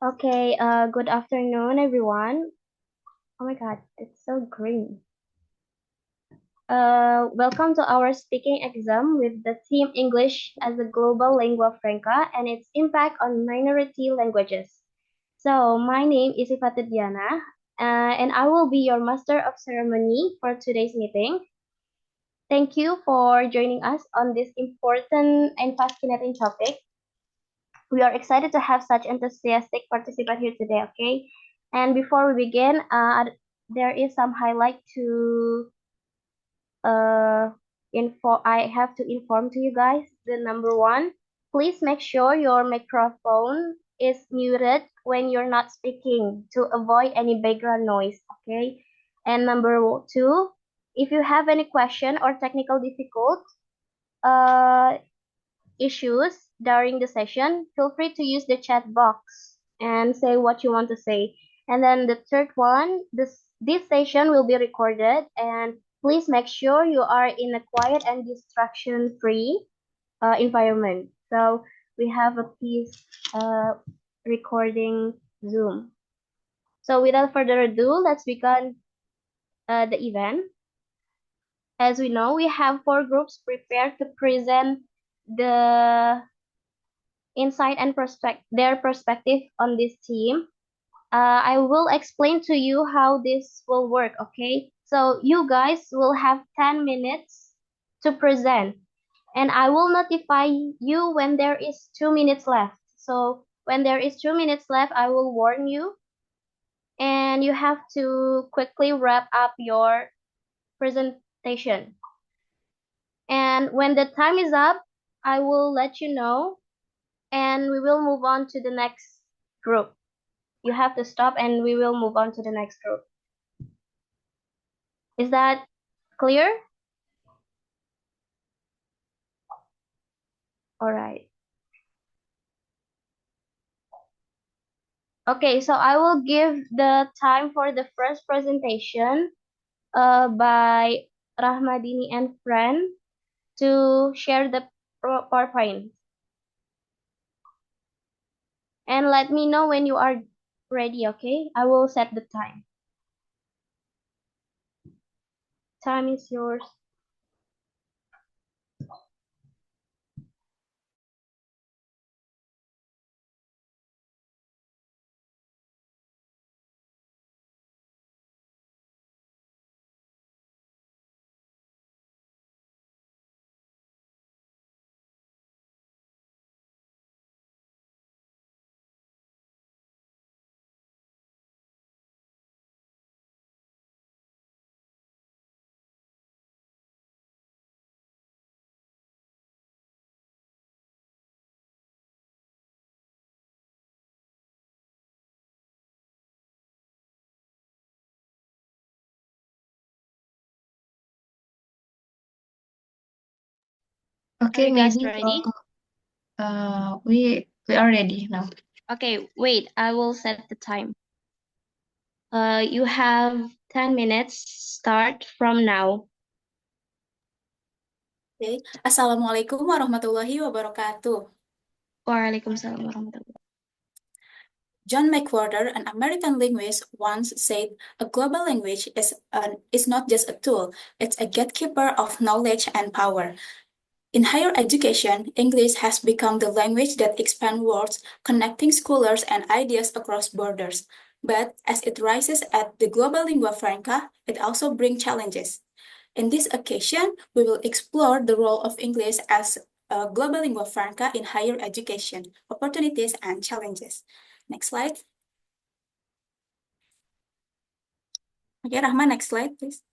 Okay, good afternoon, everyone. Oh my God, it's so green. Welcome to our speaking exam with the theme English as a global lingua franca and its impact on minority languages. So, my name is Iffatuddiyanah, and I will be your master of ceremony for today's meeting. Thank you for joining us on this important and fascinating topic. We are excited to have such enthusiastic participants here today, okay? And before we begin, there is some highlight to I have to inform to you guys. The number one, please make sure your microphone is muted when you're not speaking to avoid any background noise, okay? And number two, if you have any question or technical uh, issues during the session, feel free to use the chat box and say what you want to say. And then the third one, this session will be recorded, and please make sure you are in a quiet and distraction-free environment. So we have a piece recording Zoom. So without further ado, let's begin the event. As we know, we have four groups prepared to present the insight and their perspective on this theme. I will explain to you how this will work, okay? So you guys will have 10 minutes to present, and I will notify you when there is 2 minutes left. So when there is 2 minutes left, I will warn you, and you have to quickly wrap up your presentation. And when the time is up, I will let you know, and we will move on to the next group. You have to stop and we will move on to the next group. Is that clear? All right. Okay, so I will give the time for the first presentation by Rahmah, Dini, and friend to share the PowerPoint. And let me know when you are ready, okay? I will set the time. Time is yours. Okay, Are you guys maybe ready? we are ready now. Okay, wait, I will set the time. You have 10 minutes start from now. Okay. Assalamualaikum warahmatullahi wabarakatuh. Waalaikumsalam warahmatullahi. John McWhorter, an American linguist, once said, "A global language is not just a tool; it's a gatekeeper of knowledge and power." In higher education, English has become the language that expands worlds, connecting scholars and ideas across borders. But as it rises at the global lingua franca, it also brings challenges. In this occasion, we will explore the role of English as a global lingua franca in higher education, opportunities and challenges. Next slide. Okay, Rahman, next slide, please.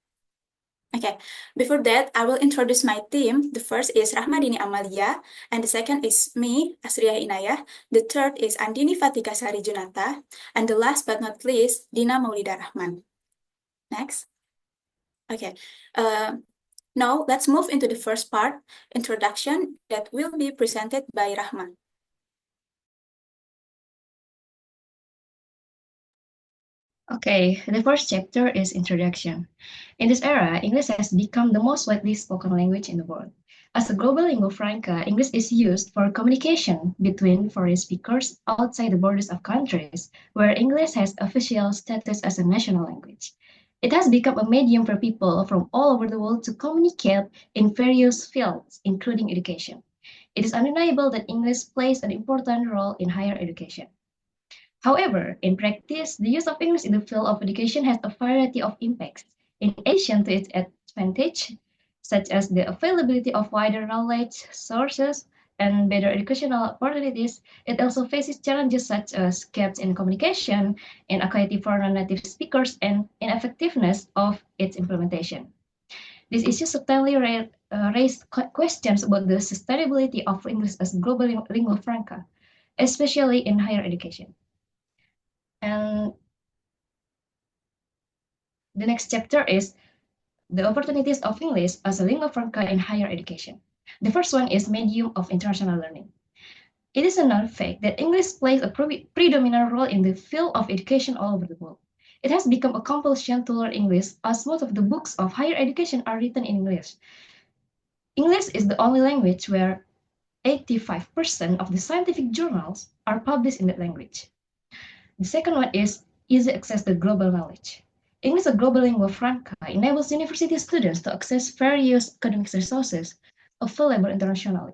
Okay, before that, I will introduce my team. The first is Dini Amaliyah, and the second is me, Asriyah Inayah. The third is Andini Fatika Sari Junata, and the last but not least, Dina Maulida Rahman. Next. Okay, now let's move into the first part, introduction, that will be presented by Rahman. Okay, the first chapter is introduction. In this era, English has become the most widely spoken language in the world. As a global lingua franca, English is used for communication between foreign speakers outside the borders of countries where English has official status as a national language. It has become a medium for people from all over the world to communicate in various fields, including education. It is undeniable that English plays an important role in higher education. However, in practice, the use of English in the field of education has a variety of impacts. In addition to its advantage, such as the availability of wider knowledge sources and better educational opportunities, it also faces challenges such as gaps in communication, inequality for non-native speakers, and ineffectiveness of its implementation. These issues certainly raise questions about the sustainability of English as global lingua franca, especially in higher education. And the next chapter is the opportunities of English as a lingua franca in higher education. The first one is medium of international learning. It is a known fact that English plays a predominant role in the field of education all over the world. It has become a compulsion to learn English as most of the books of higher education are written in English. English is the only language where 85% of the scientific journals are published in that language. The second one is easy access to global knowledge. English, a global lingua franca, enables university students to access various academic resources available internationally.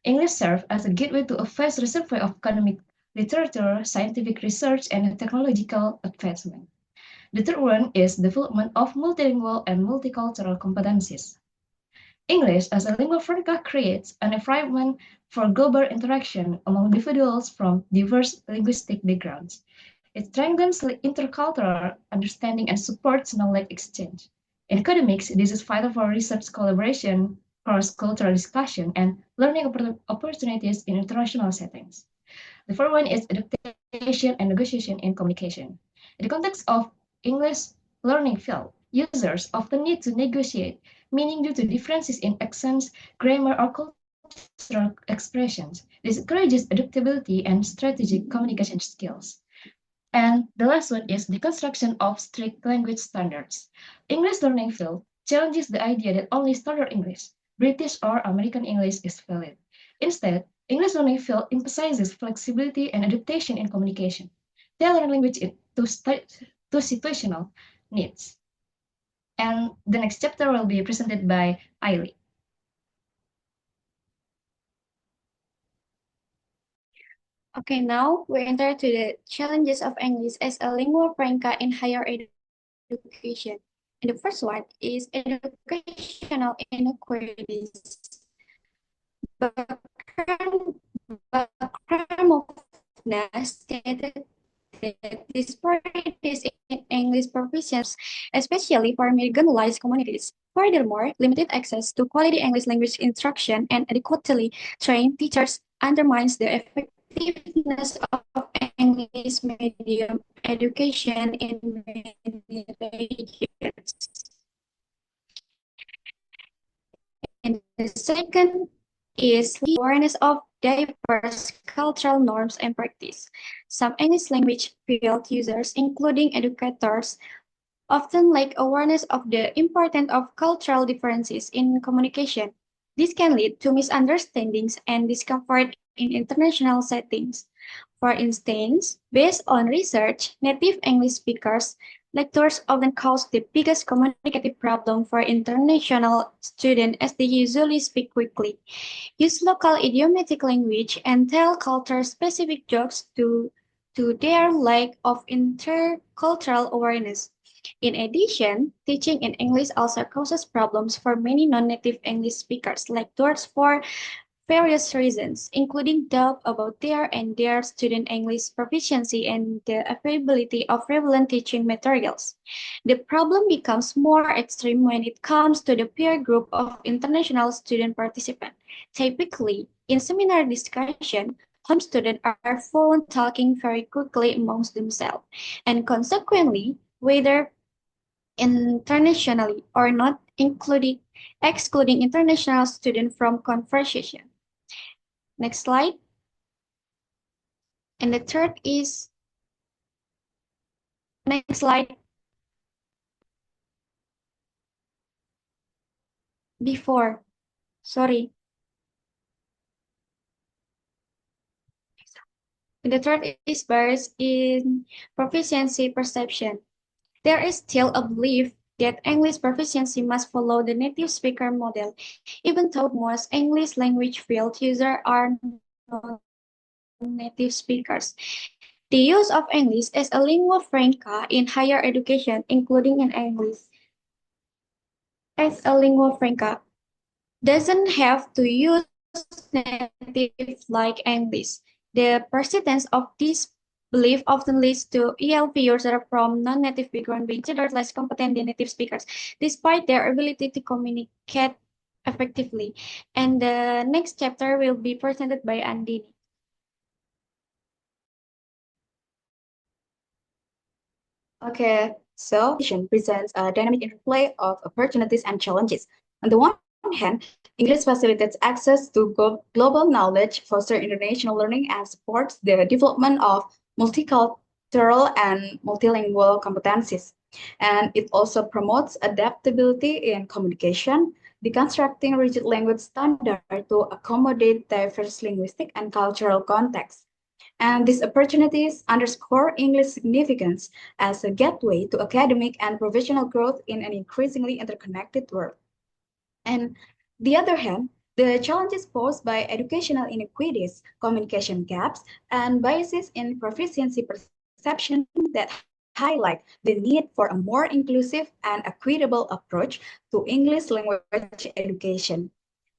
English serves as a gateway to a vast reservoir of academic literature, scientific research, and technological advancement. The third one is development of multilingual and multicultural competencies. English as a lingua franca creates an environment for global interaction among individuals from diverse linguistic backgrounds. It strengthens intercultural understanding and supports knowledge exchange. In academics, this is vital for research collaboration, cross-cultural discussion, and learning opportunities in international settings. The fourth one is adaptation and negotiation in communication. In the context of English learning field, users often need to negotiate, meaning due to differences in accents, grammar, or cultural expressions. This encourages adaptability and strategic communication skills. And the last one is the construction of strict language standards. English learning field challenges the idea that only standard English, British or American English is valid. Instead, English learning field emphasizes flexibility and adaptation in communication, tailoring language to situational needs. And the next chapter will be presented by Ailey. Okay, now we enter to the challenges of English as a lingua franca in higher education. And the first one is educational inequities. Bakramovna stated that disparities in English proficiency, especially for marginalized communities. Furthermore, limited access to quality English language instruction and adequately trained teachers undermines the effectiveness of English medium education in many regions. And the second is awareness of diverse cultural norms and practice. Some English language field users, including educators, often lack awareness of the importance of cultural differences in communication. This can lead to misunderstandings and discomfort in international settings. For instance, based on research, native English speakers lectures often cause the biggest communicative problem for international students as they usually speak quickly, use local idiomatic language, and tell culture-specific jokes due to their lack of intercultural awareness. In addition, teaching in English also causes problems for many non-native English speakers, lectors for various reasons, including doubt about their student English proficiency and the availability of relevant teaching materials. The problem becomes more extreme when it comes to the peer group of international student participants. Typically, in seminar discussion, some students are fluent talking very quickly amongst themselves, and consequently, whether internationally or not, excluding international students from conversation. Next slide. And the third is, next slide. Before. Sorry. The third is bias in proficiency perception. There is still a belief that English proficiency must follow the native speaker model, even though most English language field users are non-native speakers. The use of English as a lingua franca in higher education, including in English as a lingua franca, doesn't have to use native like English. The persistence of this belief often leads to ELP users from non-native background being considered less competent than native speakers, despite their ability to communicate effectively. And the next chapter will be presented by Andini. Okay, so presents a dynamic interplay of opportunities and challenges. On the one hand, English facilitates access to global knowledge, fosters international learning, and supports the development of multicultural and multilingual competencies. And it also promotes adaptability in communication, deconstructing rigid language standards to accommodate diverse linguistic and cultural contexts. And these opportunities underscore English's significance as a gateway to academic and professional growth in an increasingly interconnected world. And the other hand, the challenges posed by educational inequities, communication gaps, and biases in proficiency perception that highlight the need for a more inclusive and equitable approach to English language education.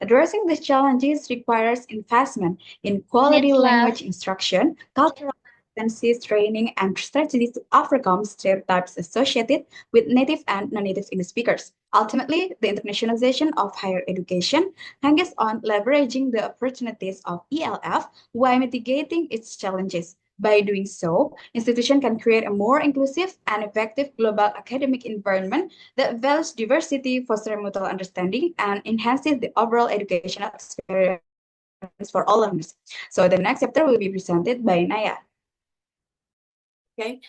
Addressing these challenges requires investment in quality Minutes language left. instruction, cultural competencies training, and strategies to overcome stereotypes associated with native and non-native English speakers. Ultimately, the internationalization of higher education hangs on leveraging the opportunities of ELF while mitigating its challenges. By doing so, institutions can create a more inclusive and effective global academic environment that values diversity, fosters mutual understanding, and enhances the overall educational experience for all learners. So the next chapter will be presented by Naya. Okay.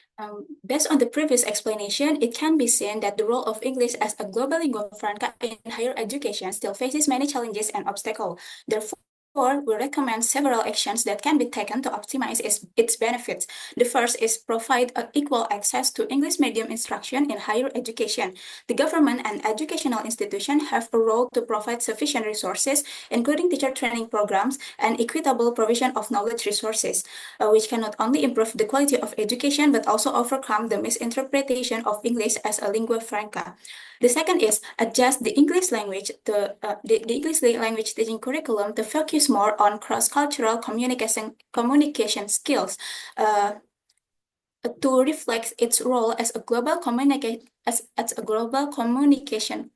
Based on the previous explanation, it can be seen that the role of English as a global lingua franca in higher education still faces many challenges and obstacles. Therefore, we recommend several actions that can be taken to optimize its benefits. The first is provide equal access to English medium instruction in higher education. The government and educational institutions have a role to provide sufficient resources, including teacher training programs and equitable provision of knowledge resources, which can not only improve the quality of education but also overcome the misinterpretation of English as a lingua franca. The second is adjust the English language, the English language teaching curriculum to focus more on cross-cultural communication skills. To reflect its role as a global communication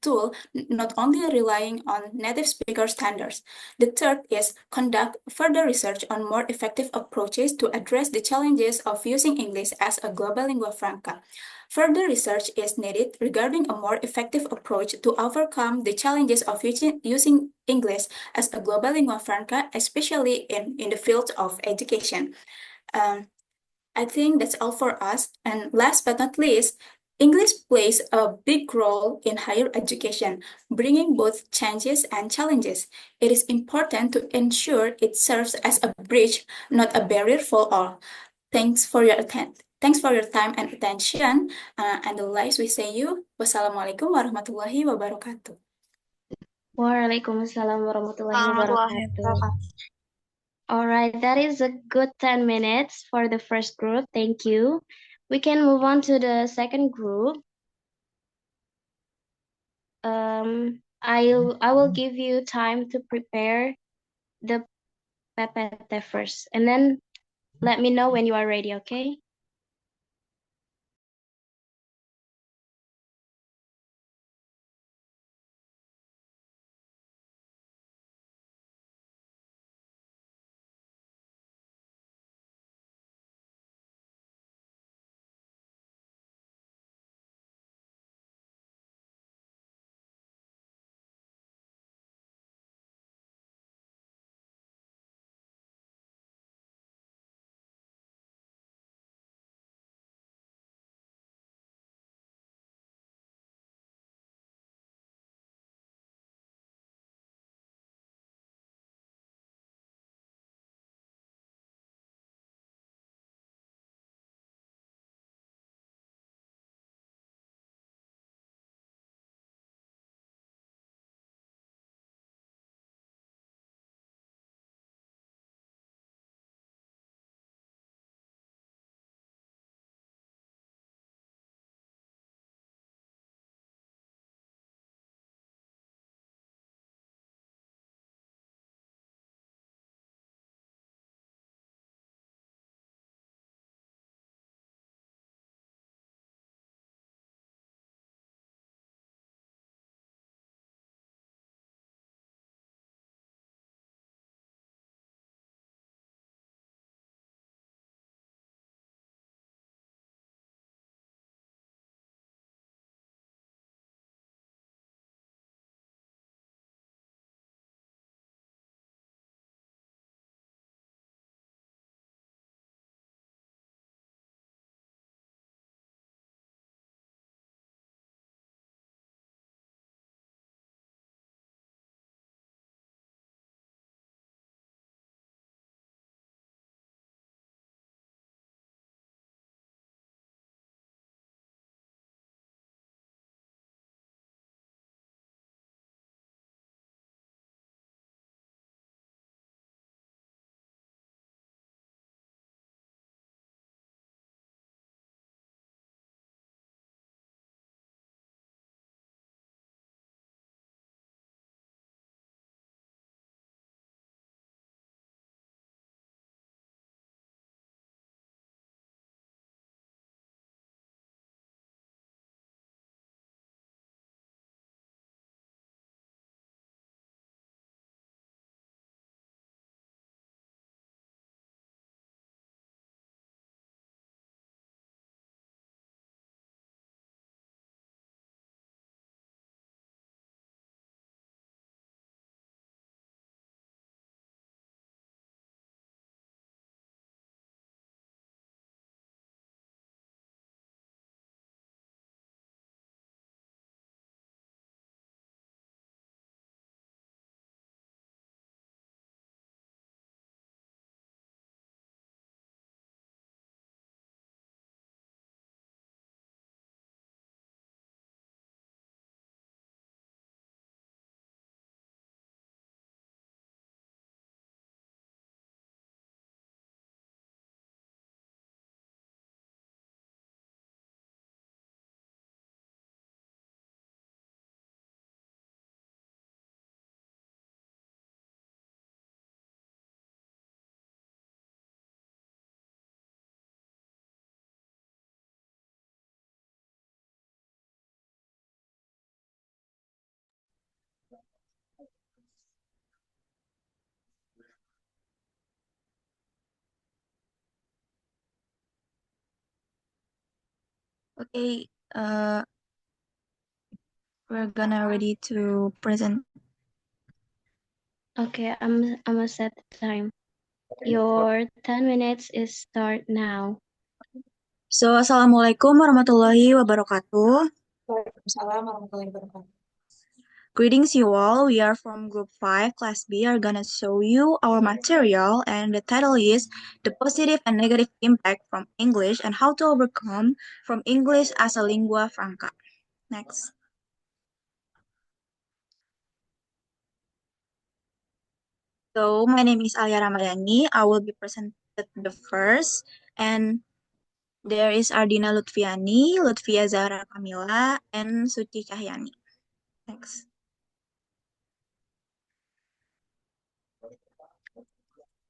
tool, not only relying on native speaker standards. The third is conduct further research on more effective approaches to address the challenges of using English as a global lingua franca. Further research is needed regarding a more effective approach to overcome the challenges of using English as a global lingua franca, especially in the field of education. I think that's all for us. And last but not least, English plays a big role in higher education, bringing both changes and challenges. It is important to ensure it serves as a bridge, not a barrier for all. Thanks for your time and attention. And the last we say you, wassalamualaikum warahmatullahi wabarakatuh. Waalaikumsalam warahmatullahi wabarakatuh. All right, that is a good 10 minutes for the first group. Thank you. We can move on to the second group. I will give you time to prepare the PPT first, and then let me know when you are ready, okay? Okay, we're gonna ready to present. Okay, I'm gonna set the time. Your 10 minutes is start now. So, Assalamualaikum warahmatullahi wabarakatuh. Waalaikumsalam warahmatullahi wabarakatuh. Greetings you all. We are from Group 5, Class B. Are gonna show you our material, and the title is The Positive and Negative Impact from English and How to Overcome from English as a Lingua Franca. Next. So, my name is Aliyyah Ramadhani. I will be presented the first, and there is Ardina Lutfiani, Lutfiah Zahra Kamila, and Suci Cahyani. Next.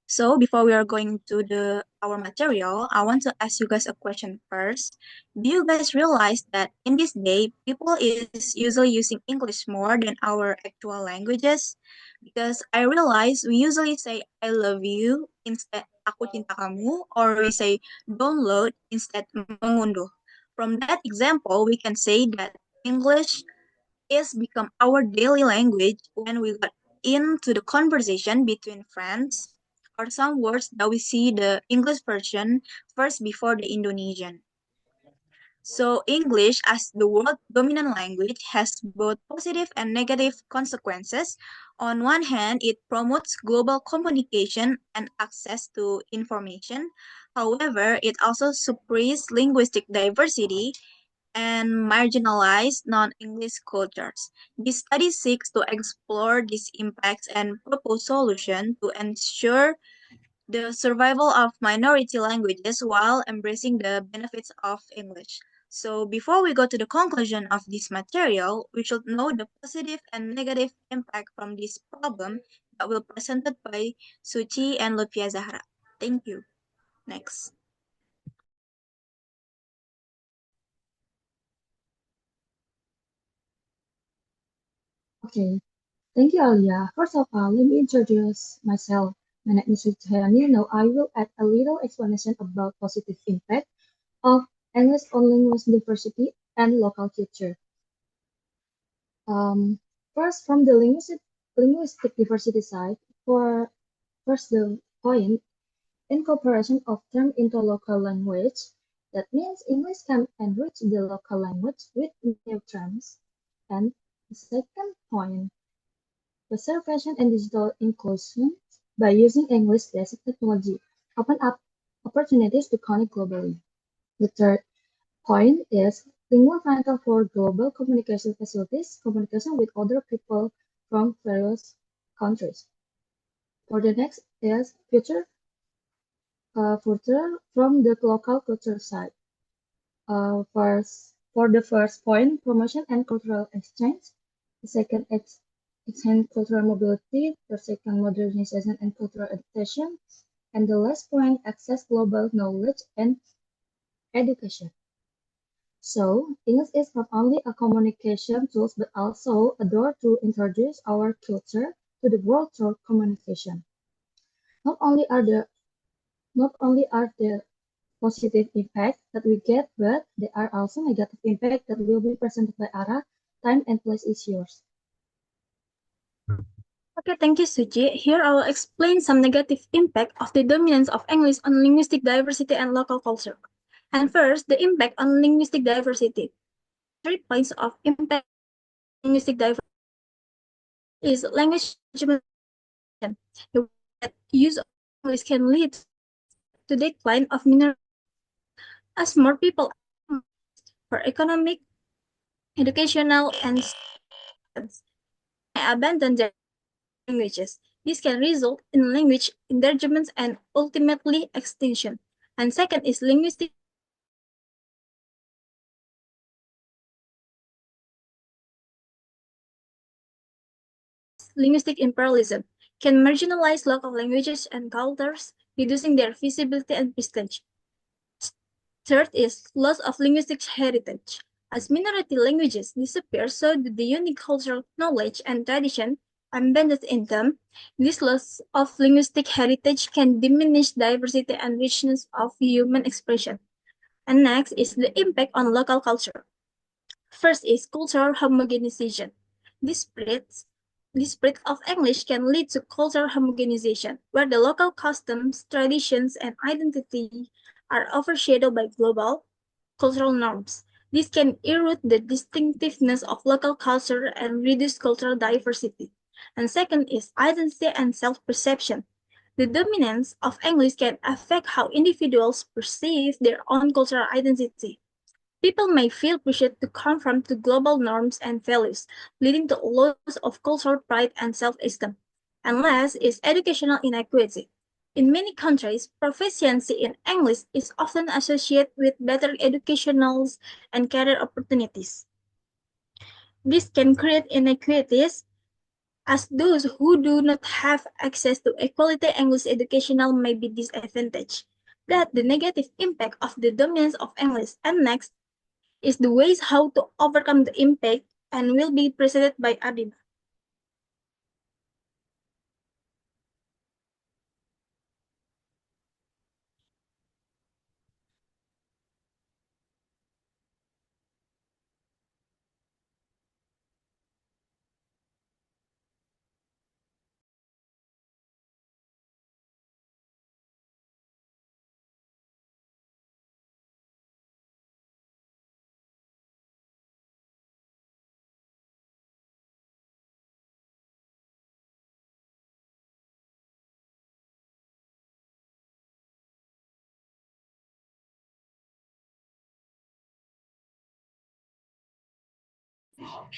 So before we are going to our material, I want to ask you guys a question first. Do you guys realize that in this day, people is usually using English more than our actual languages? Because I realize we usually say I love you instead aku cinta kamu, or we say download instead mengunduh. From that example, we can say that English is become our daily language when we got into the conversation between friends or some words that we see the English version first before the Indonesian. So English as the world dominant language has both positive and negative consequences. On one hand, it promotes global communication and access to information. However, it also suppresses linguistic diversity and marginalized non-English cultures. This study seeks to explore these impacts and propose solutions to ensure the survival of minority languages while embracing the benefits of English. So before we go to the conclusion of this material, we should know the positive and negative impact from this problem that will be presented by Suci and Lutfiah Zahra. Thank you. Next. Okay, thank you, Aliyyah. First of all, let me introduce myself. My name is Suci Cahyani. Now I will add a little explanation about positive impact of English on linguistic diversity and local culture. First, from the linguistic diversity side, for first the point, incorporation of term into local language. That means English can enrich the local language with new terms. And the second point, preservation and digital inclusion by using English-based technology open up opportunities to connect globally. The third point is Lingua Franca for global communication facilities, communication with other people from various countries. For the next is future further from the local culture side. For the first point, promotion and cultural exchange. The second, exchange cultural mobility. The second, modernization and cultural adaptation. And the last point, access global knowledge and education. So, English is not only a communication tool, but also a door to introduce our culture to the world through communication. Not only are the positive impact that we get, but there are also negative impact that will be presented by Ara. Time and place is yours. Okay, thank you, Suci. Here I will explain some negative impact of the dominance of English on linguistic diversity and local culture. And first, the impact on linguistic diversity. 3 points of impact on linguistic diversity is language management. The use of English can lead to decline of minority as more people for economic, educational, and abandon their languages. This can result in language endangerment and ultimately extinction. And second is linguistic imperialism can marginalize local languages and cultures, reducing their visibility and prestige. Third is loss of linguistic heritage. As minority languages disappear, so do the unique cultural knowledge and tradition embedded in them. This loss of linguistic heritage can diminish diversity and richness of human expression. And next is the impact on local culture. First is cultural homogenization. This spread of English can lead to cultural homogenization, where the local customs, traditions, and identity are overshadowed by global cultural norms. This can erode the distinctiveness of local culture and reduce cultural diversity. And second is identity and self-perception. The dominance of English can affect how individuals perceive their own cultural identity. People may feel pressured to conform to global norms and values, leading to a loss of cultural pride and self-esteem. And last is educational inequity. In many countries, proficiency in English is often associated with better educational and career opportunities. This can create inequities as those who do not have access to a quality English educational may be disadvantaged. That the negative impact of the dominance of English. And next is the ways how to overcome the impact and will be presented by Ardina.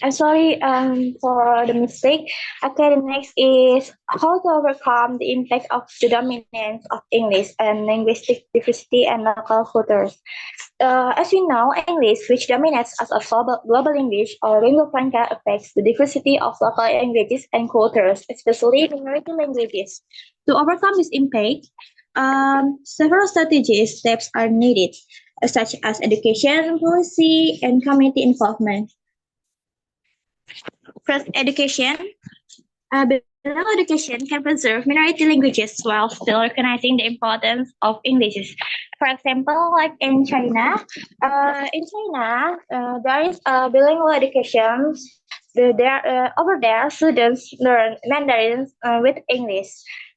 I'm sorry for the mistake. Okay, the next is how to overcome the impact of the dominance of English and linguistic diversity and local cultures. As we know, English, which dominates as a global language or lingua franca, affects the diversity of local languages and cultures, especially minority languages. To overcome this impact, several strategies steps are needed, such as education policy and community involvement. First, education. Bilingual education can preserve minority languages while still recognizing the importance of English. For example, like in China, there is bilingual education. Over there, students learn Mandarin with English.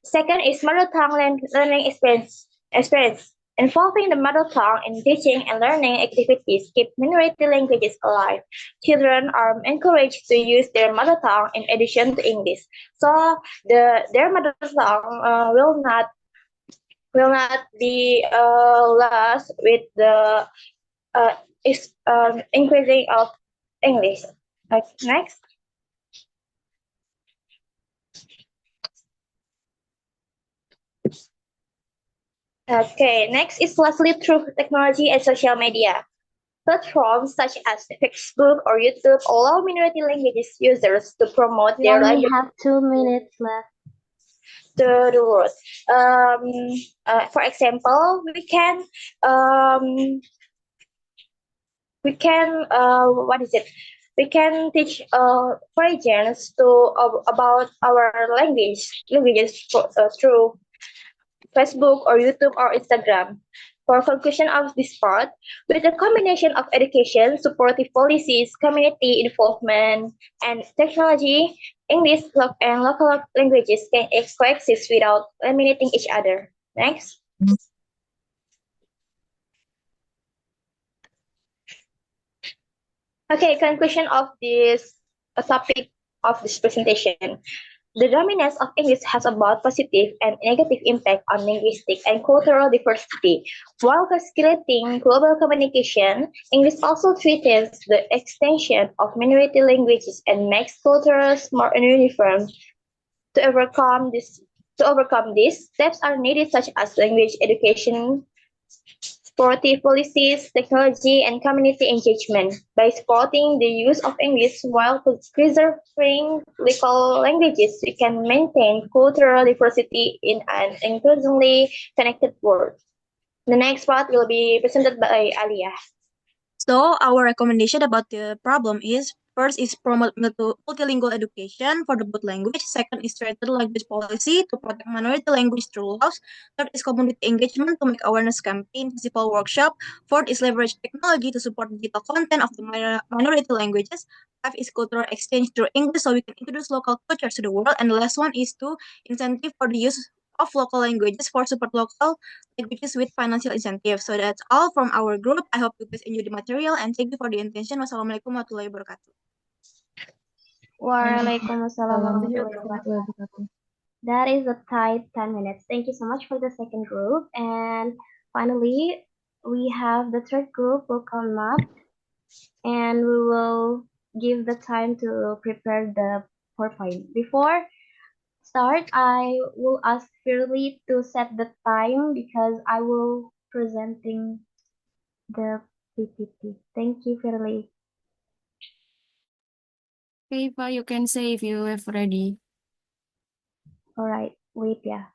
Second is mother tongue learning experience. Involving the mother tongue in teaching and learning activities keep minority languages alive. Children are encouraged to use their mother tongue in addition to English, so their mother tongue will not be lost with the increasing of English. Next. Okay, next is lastly through technology and social media. Platforms such as Facebook or YouTube allow minority languages users to promote their language. We only have 2 minutes left. To the world. For example, what is it? We can teach foreigners about our languages through Facebook or YouTube or Instagram. For conclusion of this part, with a combination of education, supportive policies, community involvement, and technology, English and local languages can coexist without eliminating each other. Next. Okay, conclusion of this topic of this presentation. The dominance of English has a both positive and negative impact on linguistic and cultural diversity. While facilitating global communication, English also threatens the extension of minority languages and makes cultures more uniform. To overcome this, steps are needed such as language education, supportive policies, technology, and community engagement. By supporting the use of English while preserving local languages, we can maintain cultural diversity in an increasingly connected world. The next part will be presented by Aliyyah. So our recommendation about the problem is First is promote multilingual education for the both language. Second is strengthen language policy to protect minority language through laws. Third is community engagement to make awareness campaign, festival workshop. Fourth is leverage technology to support digital content of the minority languages. Five is cultural exchange through English so we can introduce local cultures to the world. And the last one is to incentive for the use of local languages for support local languages with financial incentive. So that's all from our group. I hope you guys enjoy the material and thank you for the attention. Wassalamualaikum warahmatullahi wabarakatuh. Waalaikumsalam warahmatullahi wabarakatuh. warahmatullahi wabarakatuh. That is a tight 10 minutes. Thank you so much for the second group. And finally, we have the third group will come up and we will give the time to prepare the PowerPoint. Before start, I will ask Virly to set the time because I will presenting the PPT. Thank you, Virly. Okay, Pak, you can say if you have ready. All right, wait, yeah.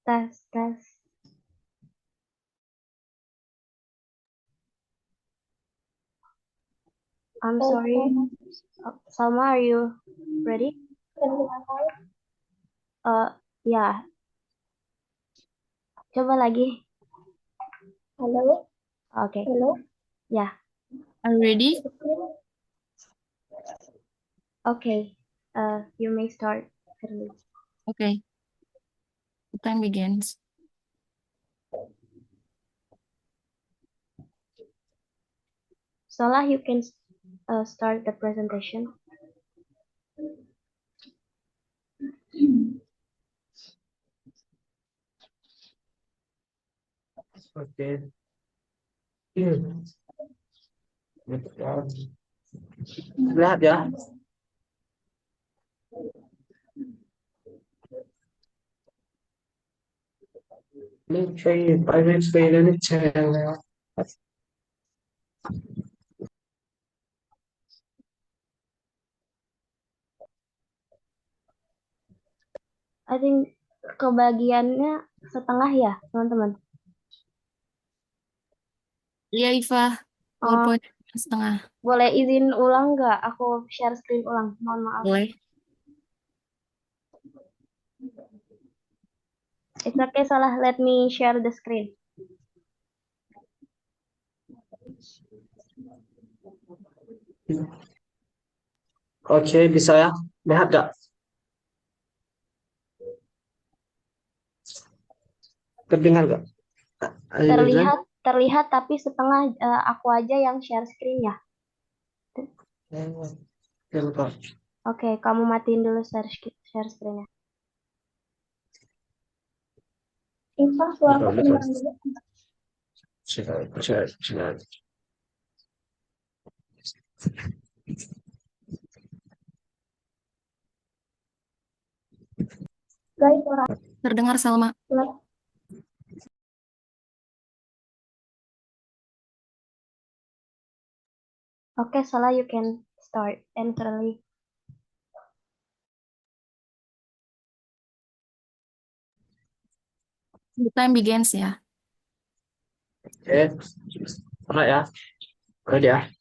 Tes, tes. I'm sorry. Salma, are you ready? Yeah. Coba lagi. Hello. Okay. Hello. Yeah. Are you ready? Okay. You may start, Virly. Okay. The time begins. Solah, you can start the presentation. Okay. Lihat ya. Ini kayak private stay ini channel. I think kebagiannya setengah ya, teman-teman. Iya, Iva. PowerPoint setengah. Boleh izin ulang nggak? Aku share screen ulang. Mohon maaf. Boleh. It's okay, Salah. Let me share the screen. Oke, bisa ya? Lihat nggak? Terdengar nggak? Terlihat tapi setengah. Aku aja yang share screen ya. Oke, kamu matiin dulu share screen-nya. Iva, suara kedengaran dulu. Guys, suara. Terdengar, Salma. Okay, Salah, you can start and Virly. The time begins ya. Oke, alright ya. Ready ya.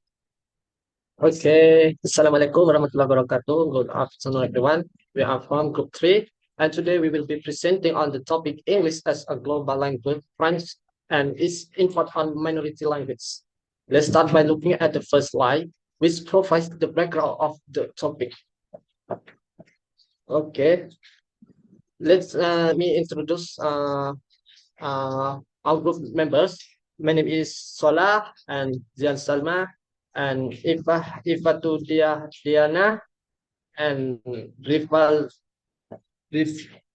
Okay, Assalamualaikum warahmatullahi wabarakatuh. Good afternoon, everyone. We are from Group 3, and today we will be presenting on the topic English as a global language, French, and its impact on minority language. Let's start by looking at the first slide, which provides the background of the topic. Okay. Let's me introduce our group members. My name is Solah and Zian Salma and Iffatuddiyanah and Rif,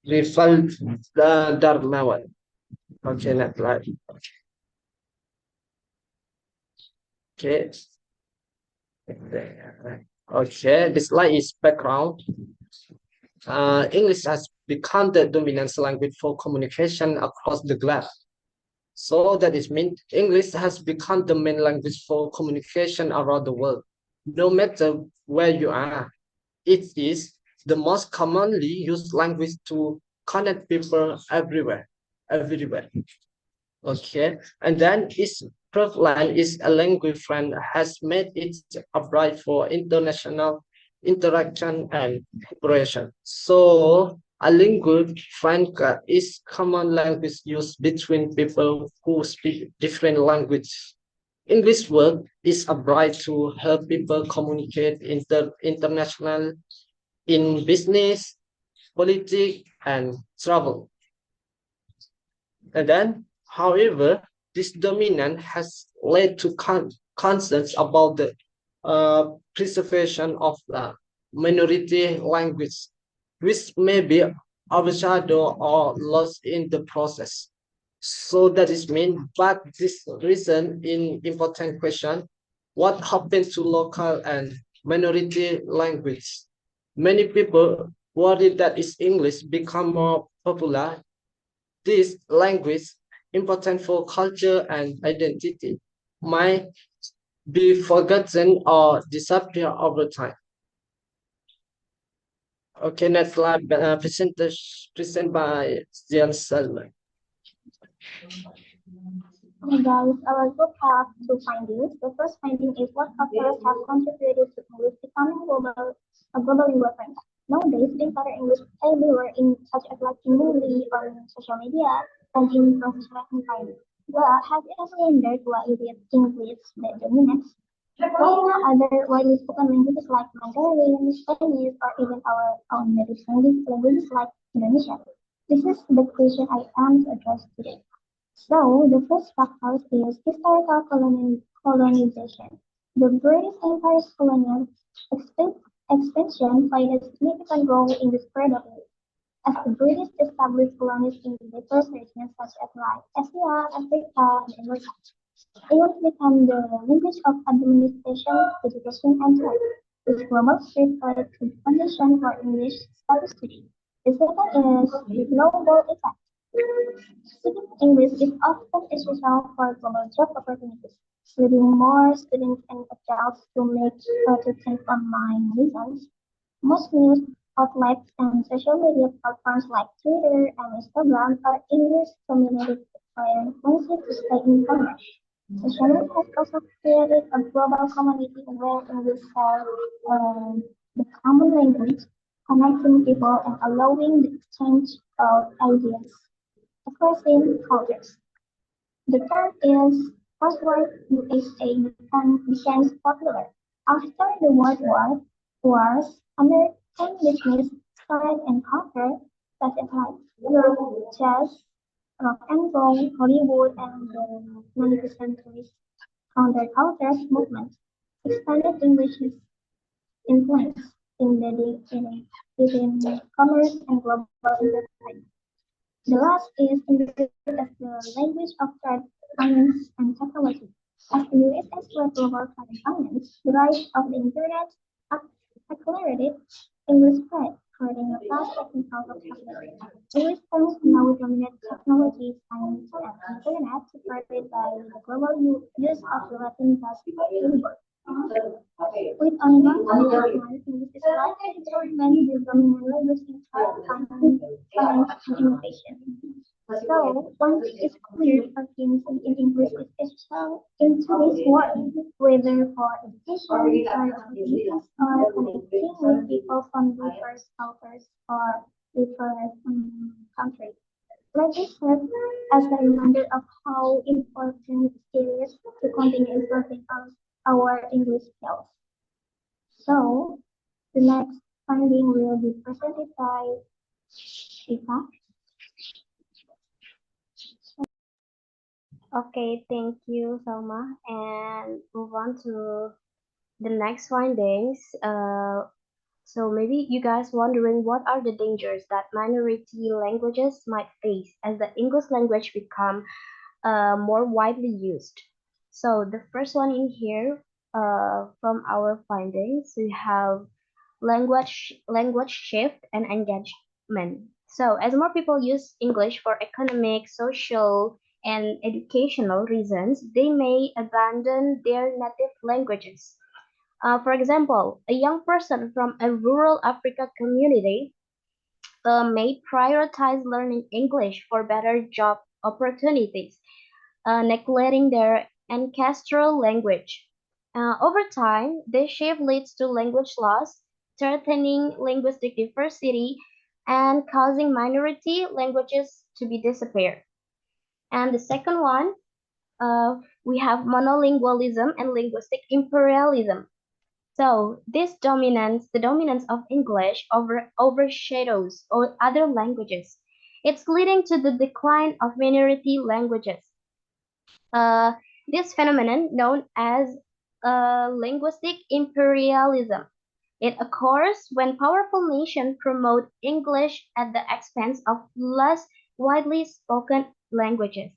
Rifal Darmawan. Okay, next slide. Okay. Okay, this slide is background. English has become the dominant language for communication across the globe. So that is mean English has become the main language for communication around the world. No matter where you are, it is the most commonly used language to connect people everywhere. Okay, and then its prevalence is a language friend has made it upright for international interaction and cooperation. So a lingua franca is common language used between people who speak different languages. English word is upright to help people communicate international in business, politics, and travel. And then, however, this dominance has led to concerns about the preservation of the minority language, which may be overshadowed or lost in the process. So that is mean, but this reason in important question, what happened to local and minority language? Many people worry that its English become more popular. This language, important for culture and identity, might be forgotten or disappear over time. Okay, next slide, present by Zian Salma. Hey guys, our group have two findings. The first finding is what factors have contributed to English becoming a global lingua franca. Nowadays, we encounter English everywhere such as like in movie, on social media, and in professional environment. But have you ever wondered why is it English that dominates? Why not other widely spoken languages like Mandarin, Chinese, or even our own native languages like Indonesian? This is the question I am to address today. So, the first factor is historical colonization. The British Empire's colonial expansion played a significant role in the spread of it, as the British established colonies in diverse regions such as like Asia, Africa, and America. English became the language of administration, education, and trade. This global shift led to the foundation for English status today. The second is the global effect. Speaking English is often essential for global job opportunities, leading more students and adults to think online reasons. Most news outlets and social media platforms like Twitter and Instagram are English dominated by influencers to stay informed. The channel has also created a global community where English has the common language, connecting people and allowing the exchange of ideas across cultures. The third is post-war USA became popular. After the Wars, American business started and culture such as like jazz, rock and roll, Hollywood, and the 20th century's counterculture movement expanded English's influence in commerce and global enterprise. The last is introduced as the language of trade, finance, and technology. As the US led global trade and finance, the rise of the internet accelerated English spread, creating a vast technical vocabulary. English terms now dominate technology, science, and internet, supported by the global use of the Latin keyboard. With ongoing development, English is likely to remain the dominant language in trade, finance, and innovation. So, one thing is clear, fluency in English is essential in today's world, whether for education, creativity, or connecting with people from diverse cultures or different countries. Let this serve as a reminder of how important it is to continue improving our English skills. So, the next finding will be presented by Shifa. Okay, thank you, Salma. And move on to the next findings. So maybe you guys wondering what are the dangers that minority languages might face as the English language become more widely used. So the first one in here, from our findings, we have language shift and engagement. So as more people use English for economic, social, and educational reasons, they may abandon their native languages. For example, a young person from a rural Africa community may prioritize learning English for better job opportunities, neglecting their ancestral language. Over time, this shift leads to language loss, threatening linguistic diversity, and causing minority languages to be disappear. And the second one, we have monolingualism and linguistic imperialism. So the dominance of English overshadows all other languages. It's leading to the decline of minority languages. Uh, this phenomenon, known as linguistic imperialism, it occurs when powerful nations promote English at the expense of less widely spoken languages.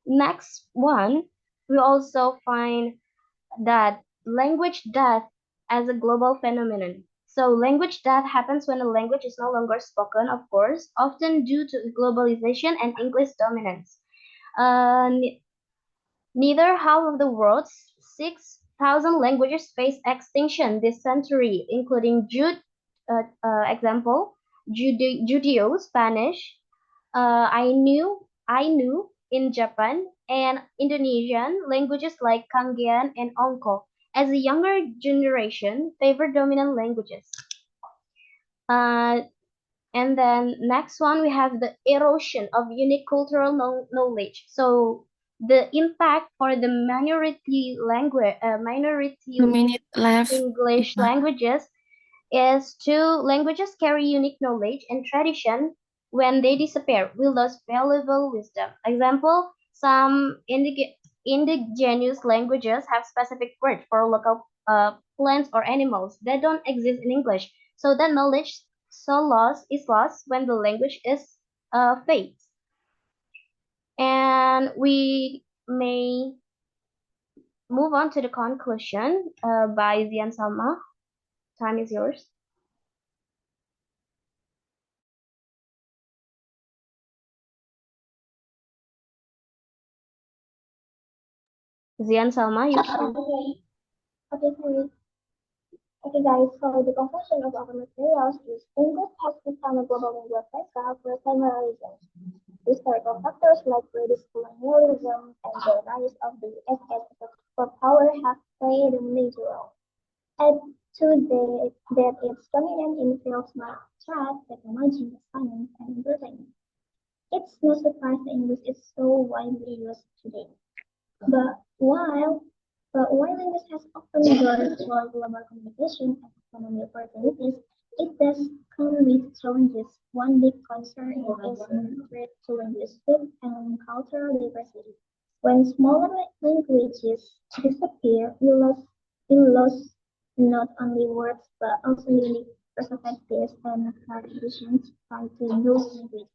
Next one, we also find that language death as a global phenomenon. So language death happens when a language is no longer spoken, of course, often due to globalization and English dominance. Uh, Neither half of the world's 6,000 languages face extinction this century, including Judeo Spanish, Ainu in Japan, and Indonesian languages like Kangean and Ongko, as the younger generation favor dominant languages. And then next one, we have the erosion of unique cultural knowledge. So the impact for the minority 2 minutes left. English languages is languages carry unique knowledge and tradition. When they disappear, we lose valuable wisdom. Example, some indigenous languages have specific words for local plants or animals that don't exist in English. So that knowledge is lost when the language is fades. And we may move on to the conclusion by Zian Salma. Time is yours. Zian Salma, you can. Okay, sorry. Okay, guys, so the conclusion of our materials is English has become a global lingua franca for several reasons. Historical factors like British colonialism and the rise of the US as a superpower have played a major role. Add to that its dominance in fields like trade, technology, finance, and entertainment. It's no surprise that English is so widely used today. But while English has often brought for global communication and economic opportunities, it does come with challenges. One big concern is the threat to linguistic and cultural diversity. When smaller languages disappear, we lose not only words but also unique perspectives and traditions tied to those languages.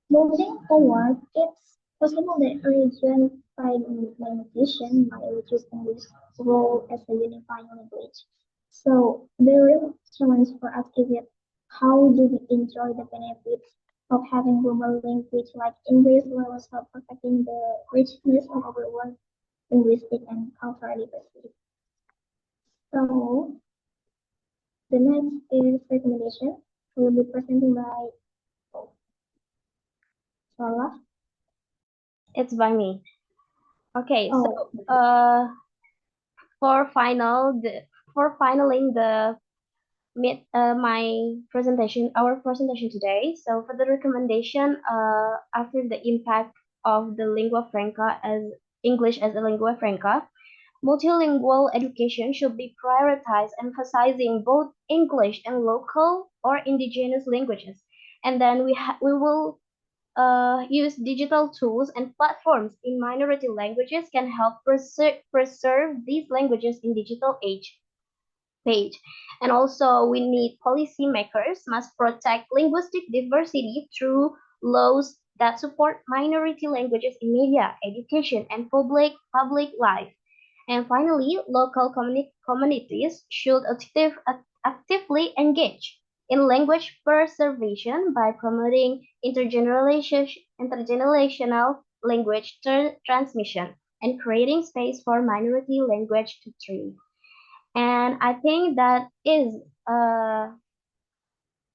Moving forward, it's possible that region-wide limitation might reduce English's role as a unifying language. So the real challenge for us is that how do we enjoy the benefits of having global language like English while also protecting the richness of our own linguistic and cultural diversity? So the next is recommendation. Will be presented by Solah. It's by me. Okay, Oh. so for finaling our presentation today. So for the recommendation, after the impact of the lingua franca as English as a lingua franca, multilingual education should be prioritized, emphasizing both English and local or indigenous languages. And then we will use digital tools and platforms in minority languages can help preserve these languages in digital age. And also we need policymakers must protect linguistic diversity through laws that support minority languages in media, education, and public life. And finally, local communities should actively engage in language preservation by promoting intergenerational language transmission and creating space for minority language to thrive. And I think that is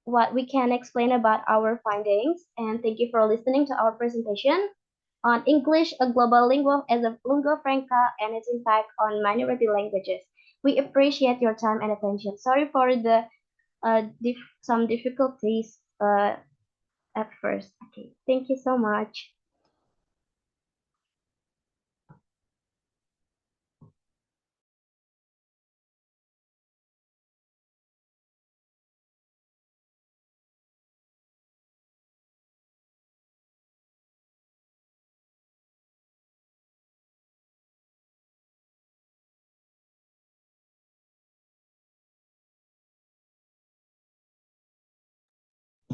what we can explain about our findings. And thank you for listening to our presentation on English, a global lingua as a lingua franca and its impact on minority languages. We appreciate your time and attention. Sorry for the some difficulties at first. Okay, thank you so much.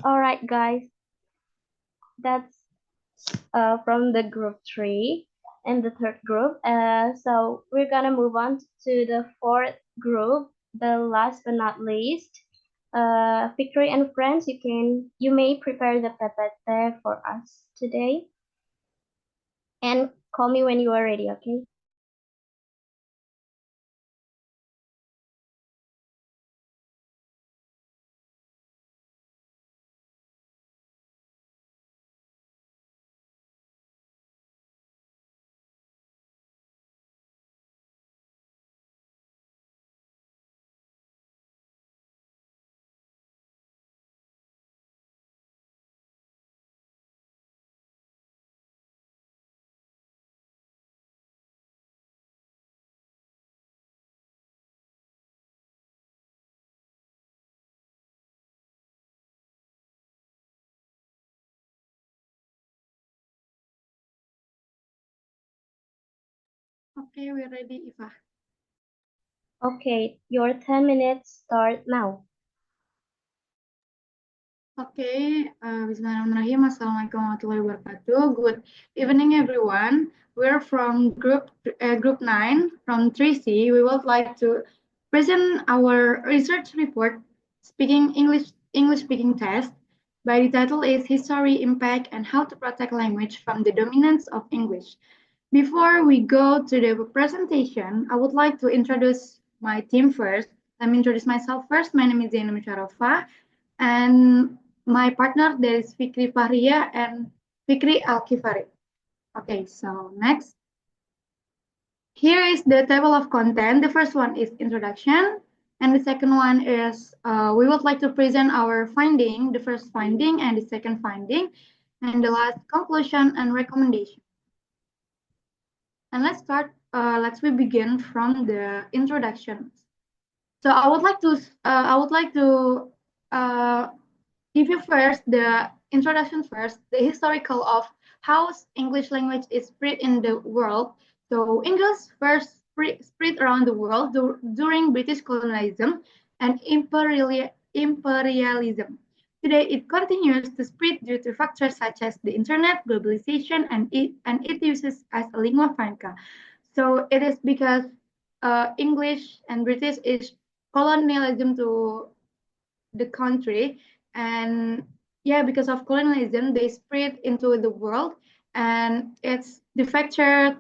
All right, guys, that's from the group 3 and the third group. So we're gonna move on to the fourth group, the last but not least. Fiqri and friends, you may prepare the PPT for us today. And call me when you are ready, okay? Okay, we're ready, Iva. Okay, your 10 minutes start now. Okay, Bismillahirrahmanirrahim. Assalamualaikum warahmatullahi wabarakatuh. Good evening, everyone. We're from group 9 from 3C. We would like to present our research report, speaking English speaking test. By the title is History, Impact, and How to Protect Language from the Dominance of English. Before we go to the presentation, I would like to introduce my team first. Let me introduce myself first. My name is Zayyina Musyarrofa, and my partner there is Fiqri Fakhriyah and Fiqri Al Qifari. Okay, so next. Here is the table of content. The first one is introduction, and the second one is we would like to present our finding, the first finding and the second finding, and the last conclusion and recommendation. And let's start. Let's begin from the introduction. So I would like to give you first the introduction first, the historical of how English language is spread in the world. So English first spread around the world during British colonialism and imperialism. Today, it continues to spread due to factors such as the internet, globalization, and it uses as a lingua franca. So it is because English and British is colonialism to the country, and yeah, because of colonialism, they spread into the world, and it's the factor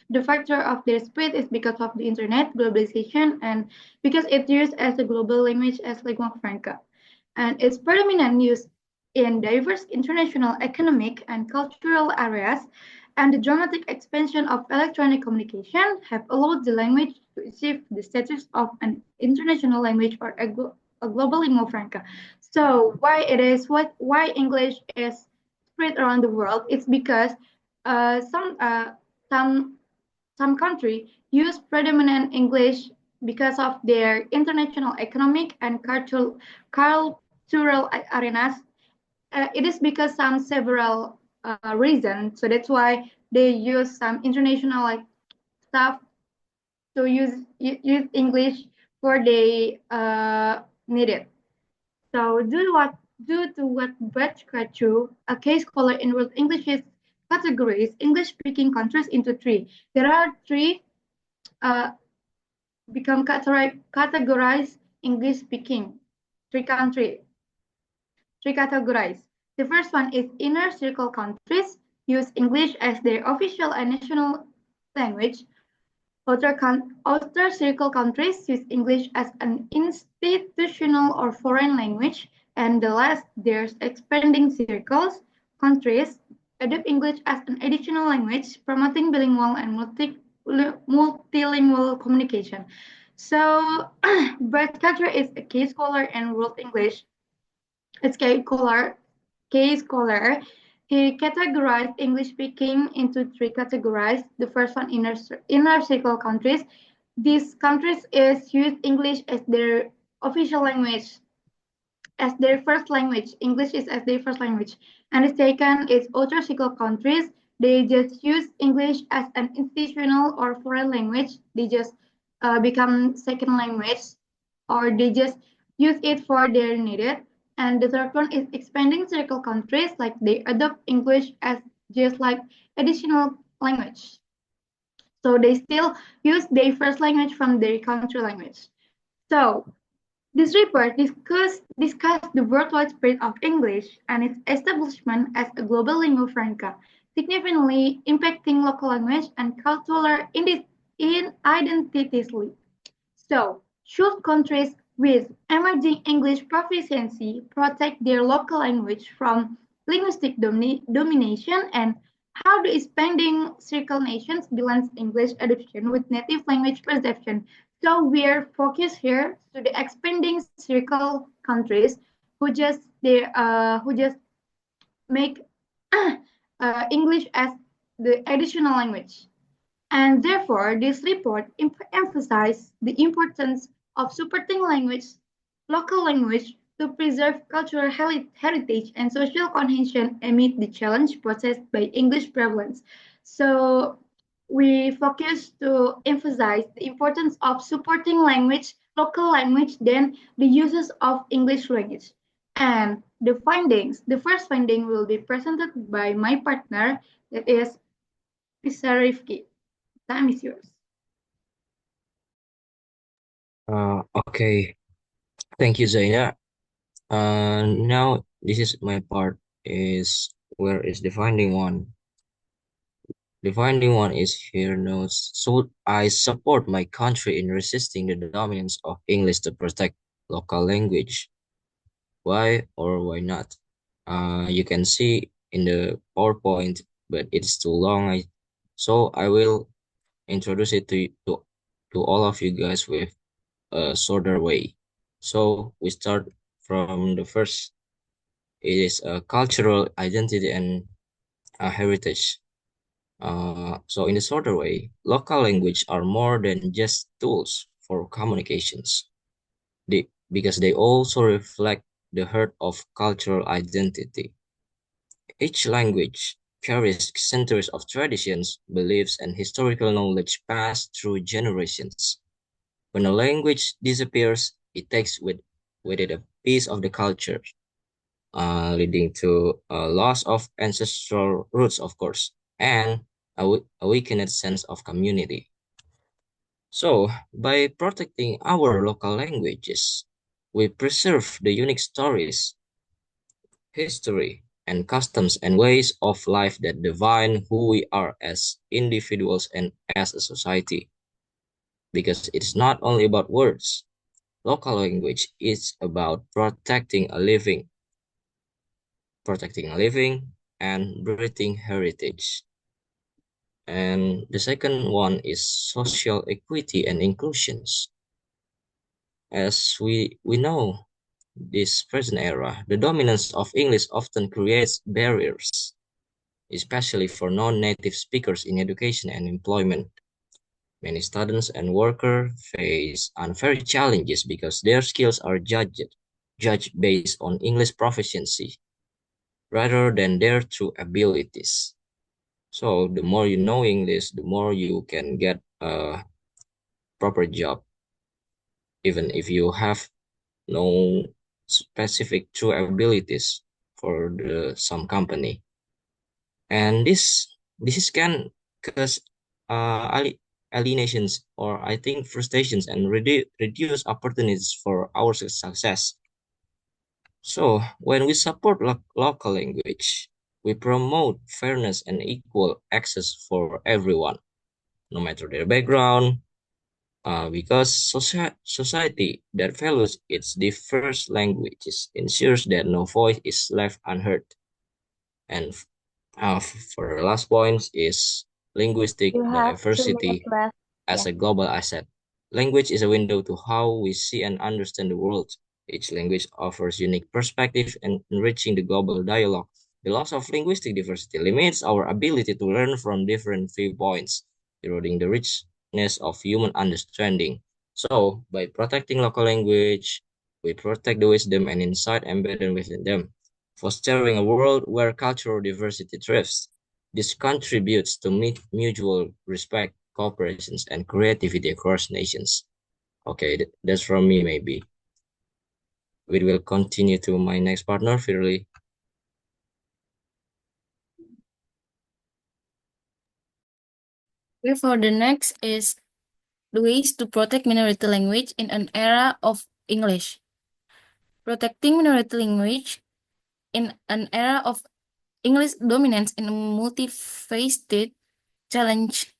of their spread is because of the internet, globalization, and because it's used as a global language as lingua franca. And its predominant use in diverse international economic and cultural areas and the dramatic expansion of electronic communication have allowed the language to achieve the status of an international language or a global lingua franca. So why English is spread around the world? It's because some country use predominant English because of their international economic and cultural arenas. It is because some several reasons. So that's why they use some international like stuff to use English for they need it. So due to what Brett Crutchlow, a case scholar in World English, categories English-speaking countries into three. There are three become categorized English-speaking, three countries, three categories. The first one is inner circle countries use English as their official and national language. Outer circle countries use English as an institutional or foreign language, and the last, there's expanding circles countries adopt English as an additional language, promoting bilingual and multilingual communication. So, Brett Culture is a case scholar in World English. It's case scholar. He categorized English speaking into three categories. The first one, inner circle countries. These countries use English as their official language, as their first language. English is as their first language. And the second is outer circle countries. They just use English as an institutional or foreign language. They just become second language, or they just use it for their needed. And the third one is expanding circle countries, like they adopt English as just like additional language. So they still use their first language from their country language. So this report discussed the worldwide spread of English and its establishment as a global lingua franca, significantly impacting local language and cultural identities. So, should countries with emerging English proficiency protect their local language from linguistic domination, and how do expanding circle nations balance English adoption with native language perception? So we're focused here to the expanding circle countries who just make English as the additional language. And therefore, this report emphasized the importance of supporting local language, to preserve cultural heritage and social cohesion amid the challenge posed by English prevalence. So we focus to emphasize the importance of supporting local language, than the uses of English language. And the first finding will be presented by my partner, that is Mr. Rifki. Time is yours. Okay, thank you, Zaina. Now this is my part. Is where is the finding one? The finding one is here notes. So I support my country in resisting the dominance of English to protect local language. Why or why not? You can see in the PowerPoint, but it's too long. So I will introduce it to all of you guys with a shorter way. So we start from the first. It is a cultural identity and a heritage. So in a shorter way, local language are more than just tools for communications. Because they also reflect the heart of cultural identity. Each language carries centuries of traditions, beliefs, and historical knowledge passed through generations. When a language disappears, it takes with it a piece of the culture, leading to a loss of ancestral roots, of course, and a weakened sense of community. So, by protecting our local languages, we preserve the unique stories, history, and customs and ways of life that define who we are as individuals and as a society. Because it's not only about words. Local language is about protecting a living and breathing heritage. And the second one is social equity and inclusions. As we know, this present era, the dominance of English often creates barriers, especially for non-native speakers in education and employment. Many students and workers face unfair challenges because their skills are judged based on English proficiency rather than their true abilities. So the more you know English, the more you can get a proper job, even if you have no specific true abilities for some company. And this is can cause alienations or I think frustrations and reduce opportunities for our success. So when we support local language, we promote fairness and equal access for everyone, no matter their background, because society that values its diverse languages ensures that no voice is left unheard. And for the last point is linguistic You have 2 minutes diversity left. as Yeah. a global asset. Language is a window to how we see and understand the world. Each language offers unique perspective and enriching the global dialogue. The loss of linguistic diversity limits our ability to learn from different viewpoints, eroding the richness of human understanding. So, by protecting local language, we protect the wisdom and insight embedded within them, fostering a world where cultural diversity thrives. This contributes to mutual respect, cooperation, and creativity across nations. Okay, that's from me, maybe. We will continue to my next partner, Virly. For the next is the ways to protect minority language in an era of English. Protecting minority language in an era of English dominance in a multifaceted challenge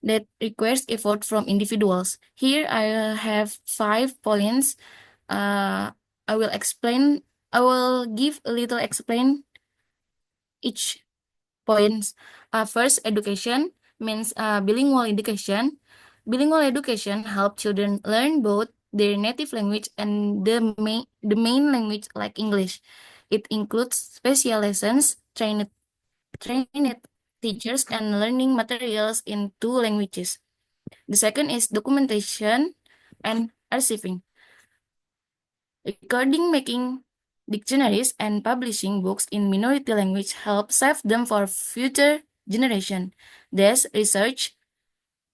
that requires effort from individuals. Here I have 5 points. I will explain. I will give a little explain each points. First, education means bilingual education. Bilingual education help children learn both their native language and the main language like English. It includes special lessons, trained teachers, and learning materials in 2 languages. The second is documentation and archiving. Recording, making dictionaries, and publishing books in minority language help save them for future generation. Thus, research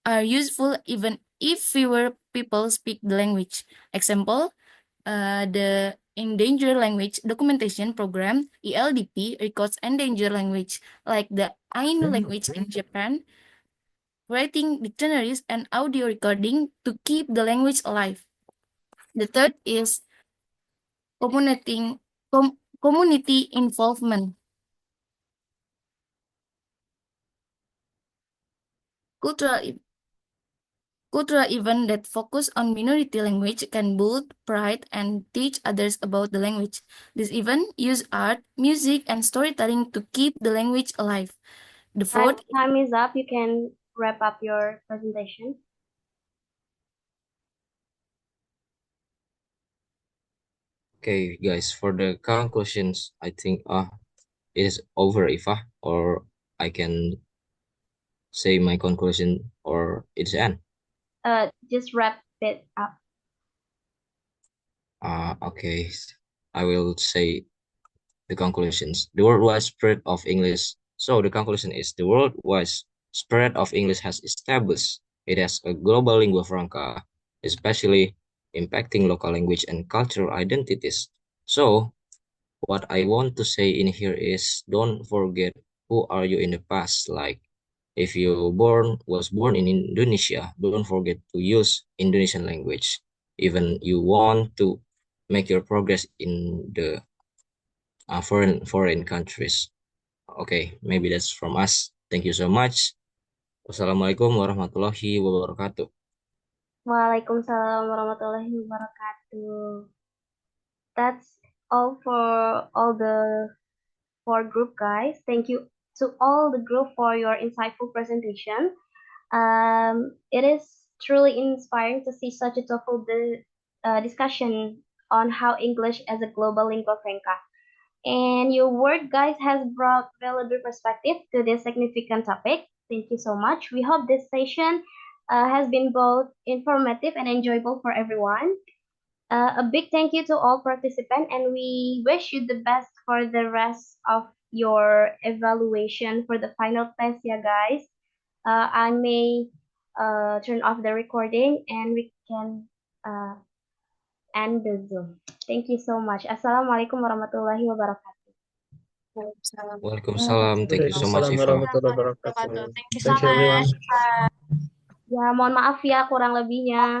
are useful even if fewer people speak the language. Example, the Endangered Language Documentation Program (ELDP) records endangered language like the Ainu language in Japan, writing dictionaries and audio recording to keep the language alive. The third is community involvement. Cultural Cultural events that focus on minority language can build pride and teach others about the language. This event use art, music, and storytelling to keep the language alive. The fourth, Time is up. You can wrap up your presentation. Okay, guys, for the conclusions, I think it is over, Ifa, or I can say my conclusion or it's end. Just wrap it up. Okay, I will say the conclusions. The worldwide spread of English. So the conclusion is the worldwide spread of English has established it as a global lingua franca, especially impacting local language and cultural identities. So what I want to say in here is don't forget who are you in the past. Like if you was born in Indonesia, don't forget to use Indonesian language. Even you want to make your progress in the foreign countries. Okay, maybe that's from us. Thank you so much. Wassalamualaikum warahmatullahi wabarakatuh. Waalaikumsalam warahmatullahi wabarakatuh. That's all for all the 4 group guys. Thank you to all the group for your insightful presentation. It is truly inspiring to see such a thoughtful discussion on how English as a global lingua franca. And your work, guys, has brought valuable perspective to this significant topic. Thank you so much. We hope this session has been both informative and enjoyable for everyone. A big thank you to all participants, and we wish you the best for the rest of your evaluation for the final test, yeah, guys. I may turn off the recording and we can uh, end the Zoom. Thank you so much. Assalamualaikum warahmatullahi wabarakatuh. Waalaikumsalam. Thank you so much, Waalaikumsalam Iva. warahmatullahi wabarakatuh. Thank you so Thank you, everyone. much. Ya, mohon maaf ya kurang lebihnya.